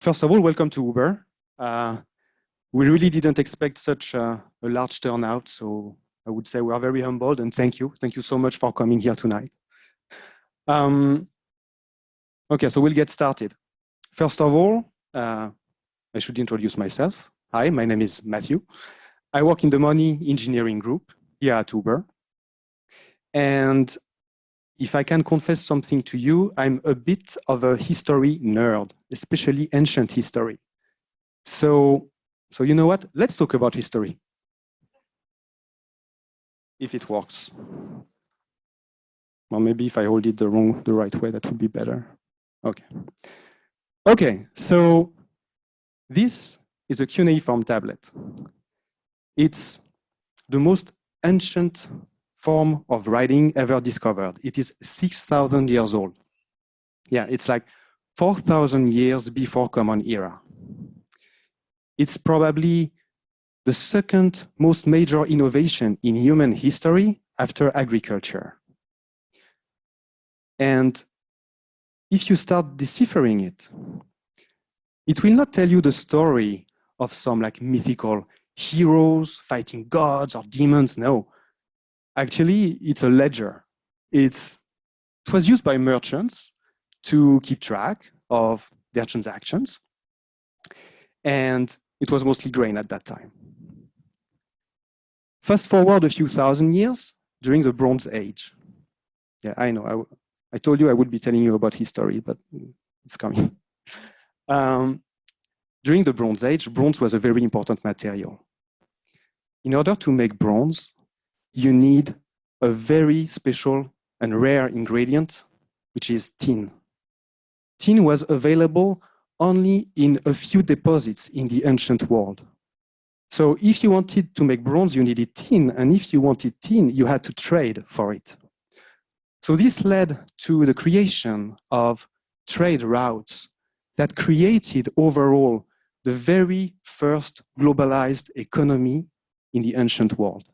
First of all, welcome to Uber. We really didn't expect such a large turnout, so I would say we are very humbled and thank you. Thank you so much for coming here tonight. Okay, so we'll get started. First of all, I should introduce myself. Hi, my name is Mathieu. I work in the money engineering group here at Uber. And if I can confess something to you, I'm a bit of a history nerd, especially ancient history. So you know what? Let's talk about history. If it works. Or maybe if I hold it the right way, that would be better. Okay. Okay, so this is a cuneiform tablet. It's the most ancient form of writing ever discovered. It is 6,000 years old. Yeah, it's like 4,000 years before Common Era. It's probably the second most major innovation in human history after agriculture. And if you start deciphering it, it will not tell you the story of some like mythical heroes fighting gods or demons, no. Actually, it's a ledger. It was used by merchants to keep track of their transactions. And it was mostly grain at that time. Fast forward a few thousand years during the Bronze Age. Yeah, I know. I told you I would be telling you about history, but it's coming. During the Bronze Age, bronze was a very important material. In order to make bronze, you need a very special and rare ingredient, which is tin. Tin was available only in a few deposits in the ancient world. So if you wanted to make bronze, you needed tin, and if you wanted tin, you had to trade for it. So this led to the creation of trade routes that created overall the very first globalized economy in the ancient world.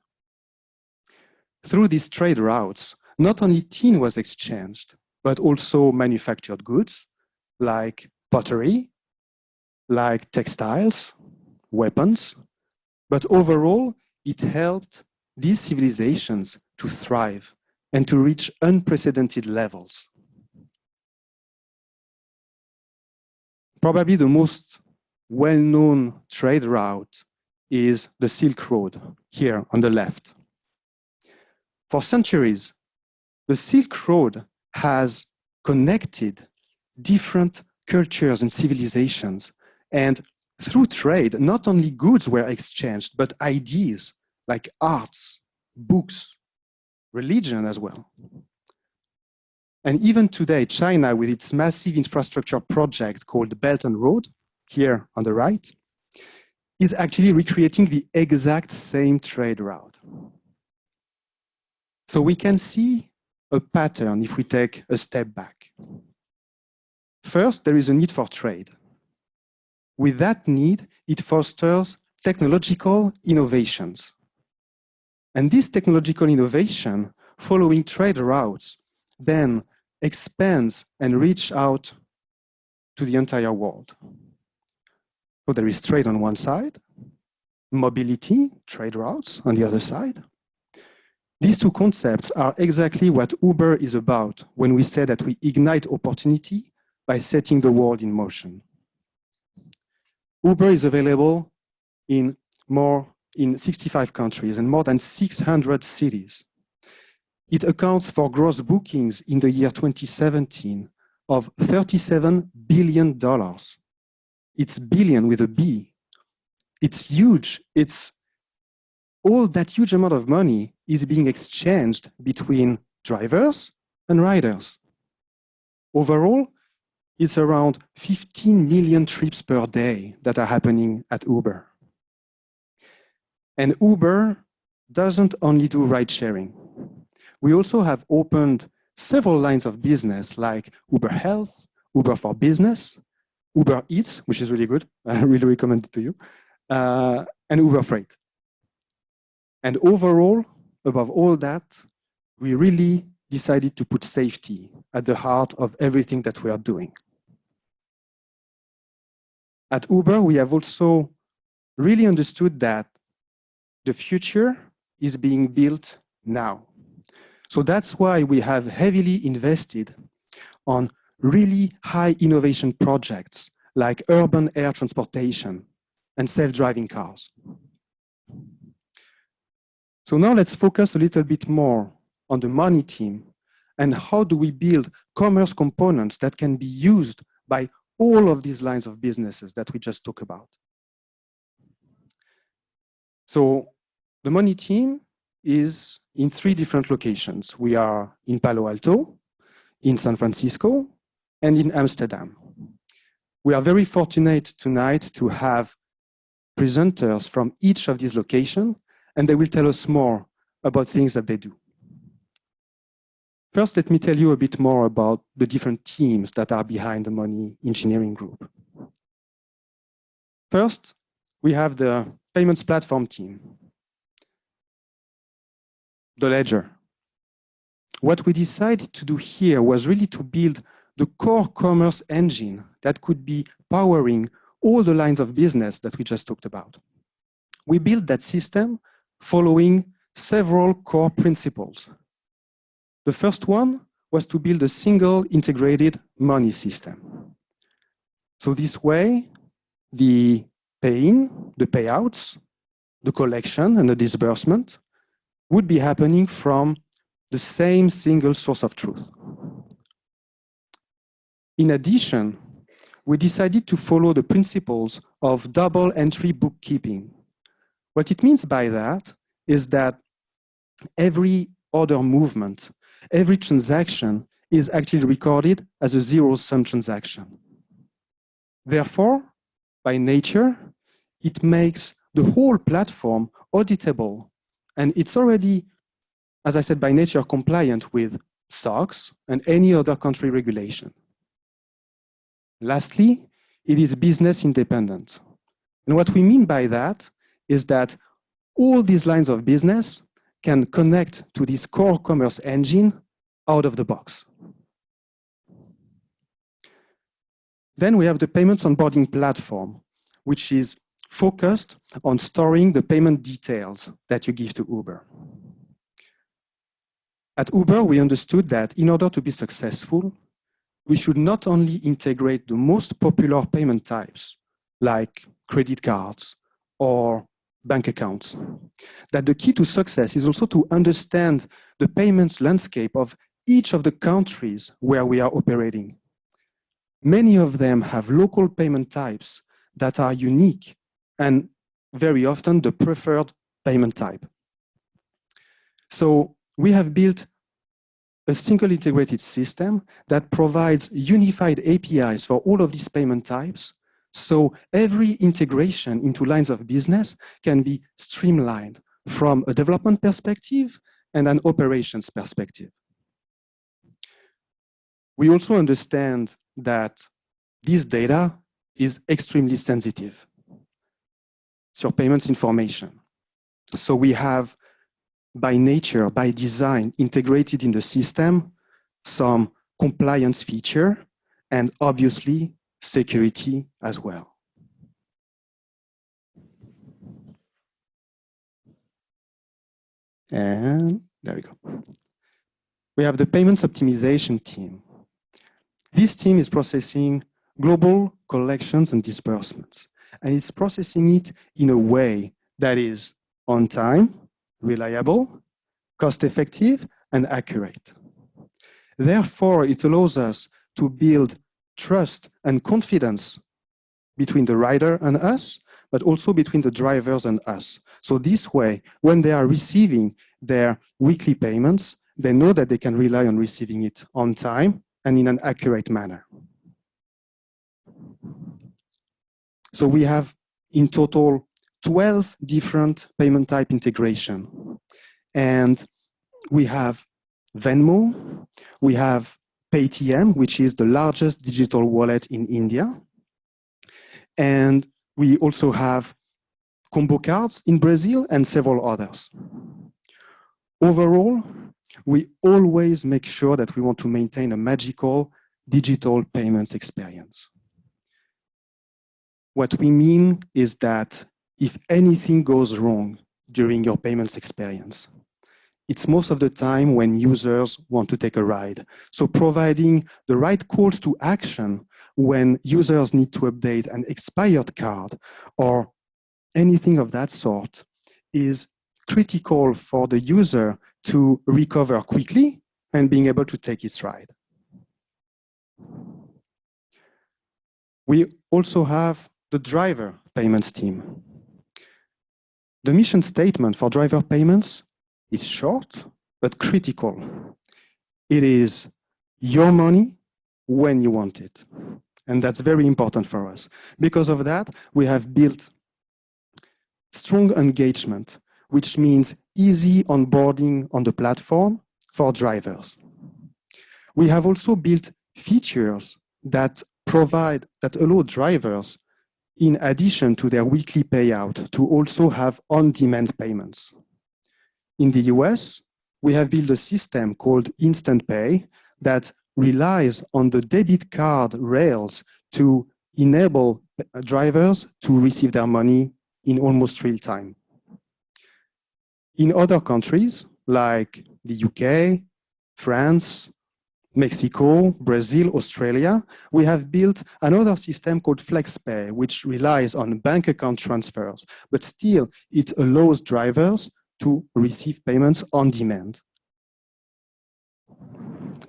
Through these trade routes, not only tin was exchanged, but also manufactured goods like pottery, like textiles, weapons, but overall, it helped these civilizations to thrive and to reach unprecedented levels. Probably the most well-known trade route is the Silk Road, here on the left. For centuries, the Silk Road has connected different cultures and civilizations. And through trade, not only goods were exchanged, but ideas like arts, books, religion as well. And even today, China, with its massive infrastructure project called Belt and Road, here on the right, is actually recreating the exact same trade route. So we can see a pattern if we take a step back. First, there is a need for trade. With that need, it fosters technological innovations. And this technological innovation, following trade routes, then expands and reaches out to the entire world. So there is trade on one side, mobility, trade routes on the other side. These two concepts are exactly what Uber is about when we say that we ignite opportunity by setting the world in motion. Uber is available in 65 countries and more than 600 cities. It accounts for gross bookings in the year 2017 of $37 billion. It's billion with a B. It's huge. All that huge amount of money is being exchanged between drivers and riders. Overall, it's around 15 million trips per day that are happening at Uber. And Uber doesn't only do ride sharing. We also have opened several lines of business like Uber Health, Uber for Business, Uber Eats, which is really good. I really recommend it to you, and Uber Freight. And overall, above all that, we really decided to put safety at the heart of everything that we are doing. At Uber, we have also really understood that the future is being built now. So that's why we have heavily invested on really high innovation projects like urban air transportation and self-driving cars. So now let's focus a little bit more on the money team and how do we build commerce components that can be used by all of these lines of businesses that we just talked about. So the money team is in 3 different locations. We are in Palo Alto, in San Francisco, and in Amsterdam. We are very fortunate tonight to have presenters from each of these locations, and they will tell us more about things that they do. First, let me tell you a bit more about the different teams that are behind the Money Engineering Group. First, we have the payments platform team, the ledger. What we decided to do here was really to build the core commerce engine that could be powering all the lines of business that we just talked about. We built that system following several core principles. The first one was to build a single integrated money system. So this way, the pay-in, the payouts, the collection, and the disbursement would be happening from the same single source of truth. In addition, we decided to follow the principles of double entry bookkeeping. What it means by that is that every order movement, every transaction is actually recorded as a zero-sum transaction. Therefore, by nature, it makes the whole platform auditable, and it's already, as I said, by nature compliant with SOX and any other country regulation. Lastly, it is business independent. And what we mean by that is that all these lines of business can connect to this core commerce engine out of the box. Then we have the payments onboarding platform, which is focused on storing the payment details that you give to Uber. At Uber, we understood that in order to be successful, we should not only integrate the most popular payment types, like credit cards or bank accounts, that the key to success is also to understand the payments landscape of each of the countries where we are operating. Many of them have local payment types that are unique and very often the preferred payment type. So we have built a single integrated system that provides unified APIs for all of these payment types. So every integration into lines of business can be streamlined from a development perspective and an operations perspective. We also understand that this data is extremely sensitive. It's your payments information. So we have, by nature, by design, integrated in the system, some compliance feature and obviously security as well. And there we go. We have the payments optimization team. This team is processing global collections and disbursements, and it's processing it in a way that is on time, reliable, cost-effective, and accurate. Therefore, it allows us to build trust and confidence between the rider and us, but also between the drivers and us. So this way, when they are receiving their weekly payments, they know that they can rely on receiving it on time and in an accurate manner. So we have in total 12 different payment type integration. And we have Venmo, we have Paytm, which is the largest digital wallet in India. And we also have combo cards in Brazil and several others. Overall, we always make sure that we want to maintain a magical digital payments experience. What we mean is that if anything goes wrong during your payments experience, it's most of the time when users want to take a ride. So providing the right calls to action when users need to update an expired card or anything of that sort is critical for the user to recover quickly and being able to take its ride. We also have the driver payments team. The mission statement for driver payments is short, but critical. It is your money when you want it. And that's very important for us. Because of that, we have built strong engagement, which means easy onboarding on the platform for drivers. We have also built features that allow drivers, in addition to their weekly payout, to also have on-demand payments. In the US, we have built a system called Instant Pay that relies on the debit card rails to enable drivers to receive their money in almost real time. In other countries, like the UK, France, Mexico, Brazil, Australia, we have built another system called FlexPay, which relies on bank account transfers, but still it allows drivers to receive payments on demand.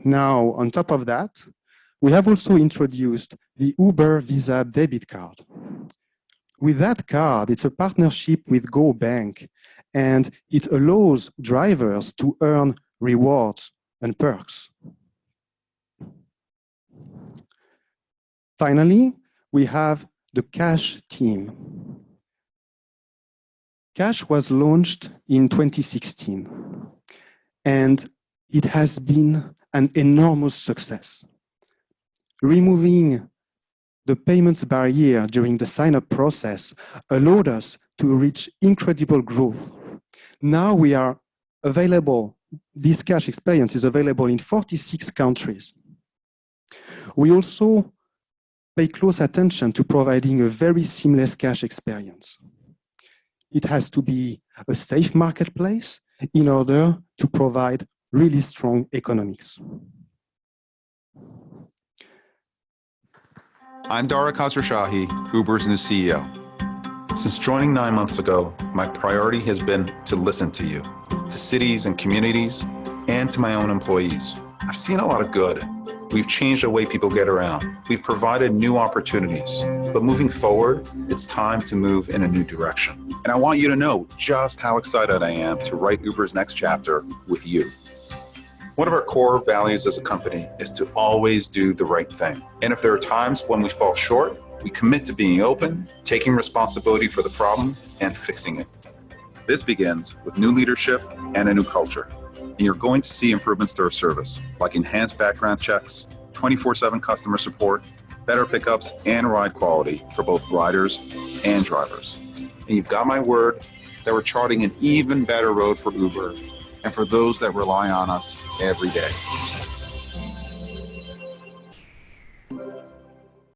Now, on top of that, we have also introduced the Uber Visa debit card. With that card, it's a partnership with GoBank, and it allows drivers to earn rewards and perks. Finally, we have the Cash team. Cash was launched in 2016, and it has been an enormous success. Removing the payments barrier during the sign-up process allowed us to reach incredible growth. Now we are available, this Cash experience is available in 46 countries. We also pay close attention to providing a very seamless Cash experience. It has to be a safe marketplace in order to provide really strong economics. I'm Dara Khosrowshahi, Uber's new CEO. Since joining 9 months ago, my priority has been to listen to you, to cities and communities, and to my own employees. I've seen a lot of good. We've changed the way people get around. We've provided new opportunities. But moving forward, it's time to move in a new direction. And I want you to know just how excited I am to write Uber's next chapter with you. One of our core values as a company is to always do the right thing. And if there are times when we fall short, we commit to being open, taking responsibility for the problem, and fixing it. This begins with new leadership and a new culture. And you're going to see improvements to our service, like enhanced background checks, 24/7 customer support, better pickups, and ride quality for both riders and drivers. And you've got my word that we're charting an even better road for Uber and for those that rely on us every day.